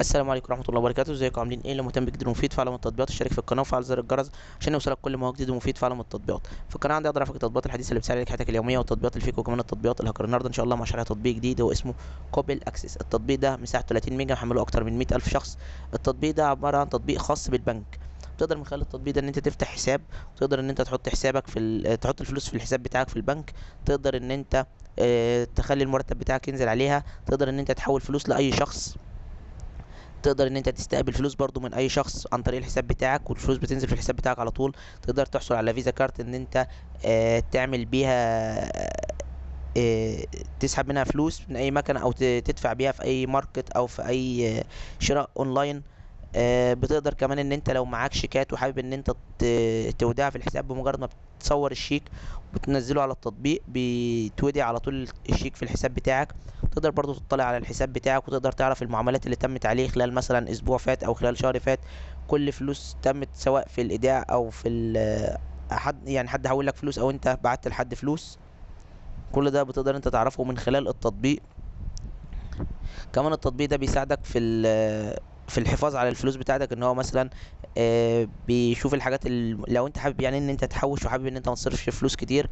السلام عليكم ورحمة الله وبركاته. ازيكم عاملين ايه؟ اللي مهتم بجديد ومفيد فعلا من التطبيقات اشترك في القناة وفعل زر الجرس عشان يوصلك كل ما هو جديد ومفيد فعلا من التطبيقات. في القناة عندي اقدر افك التطبيقات الحديثة اللي بتسهل عليك حياتك اليومية والتطبيقات الفيك وكمان التطبيقات الهاكر. النهارده ان شاء الله مع شرح تطبيق جديد هو اسمه كوبل اكسس. التطبيق ده مساحته 30 ميجا، محمله اكتر من 100,000 شخص. التطبيق ده عبارة عن تطبيق خاص بالبنك. تقدر من خلال التطبيق ده ان انت تفتح حساب، وتقدر ان انت تحط حسابك في تحط الفلوس في الحساب بتاعك في البنك. تقدر ان انت تخلي المرتب بتاعك ينزل عليها. تقدر ان انت تحول فلوس لاي شخص. تقدر ان انت تستقبل فلوس برضو من اي شخص عن طريق الحساب بتاعك، والفلوس بتنزل في الحساب بتاعك على طول. تقدر تحصل على فيزا كارت ان انت تعمل بيها آه، تسحب منها فلوس من اي مكنه، او تدفع بيها في اي ماركت او في اي شراء اونلاين. بتقدر كمان ان انت لو معاك شيكات وحابب ان انت توديها في الحساب، بمجرد ما بتصور الشيك وتنزله على التطبيق بيتودي على طول الشيك في الحساب بتاعك. تقدر برضو تطلع على الحساب بتاعك وتقدر تعرف المعاملات اللي تمت عليه خلال مثلا اسبوع فات او خلال شهر فات. كل فلوس تمت سواء في الايداع او في حد، يعني حد حول لك فلوس او انت بعت لحد فلوس. كل ده بتقدر انت تعرفه من خلال التطبيق. كمان التطبيق ده بيساعدك في الحفاظ على الفلوس بتاعتك، ان هو مثلا بيشوف الحاجات لو انت حابب يعني ان انت تحوش وحابب ان انت ما تصرفش فلوس كتير،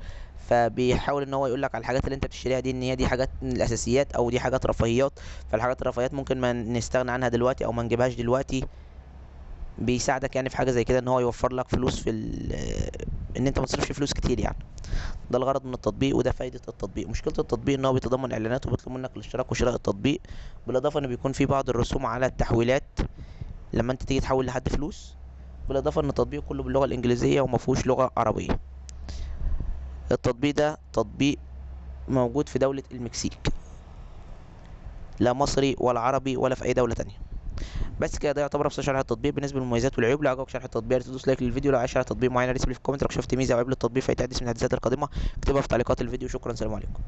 فبيحاول ان هو يقول لك على الحاجات اللي انت بتشتريها دي ان هي دي حاجات من الاساسيات او دي حاجات رفاهيات. فالحاجات الرفاهيات ممكن ما نستغنى عنها دلوقتي او ما نجيبهاش دلوقتي. بيساعدك يعني في حاجه زي كده ان هو يوفر لك فلوس في ان انت ما تصرفش فلوس كتير يعني. ده الغرض من التطبيق وده فايدة التطبيق. مشكلة التطبيق ان هو بيتضمن اعلانات وبيطلب منك الاشتراك وشراء التطبيق، بالاضافة انه بيكون فيه بعض الرسوم على التحويلات لما انت تيجي تحول لحد فلوس. بالاضافة ان التطبيق كله باللغة الانجليزية ومفهوش لغة عربية. التطبيق ده تطبيق موجود في دولة المكسيك، لا مصري ولا عربي ولا في اي دولة تانية. بس كده ده يعتبر ابسط شرح التطبيق. بالنسبه للمميزات والعيوب، لو عجبك شرح التطبيق تدوس لايك للفيديو. لو عايز شرح تطبيق معين ريسيبلي في الكومنت. لو شفت ميزه او عيب للتطبيق فيتحدث من التحديثات القادمه اكتبها في تعليقات الفيديو. شكرا، سلام عليكم.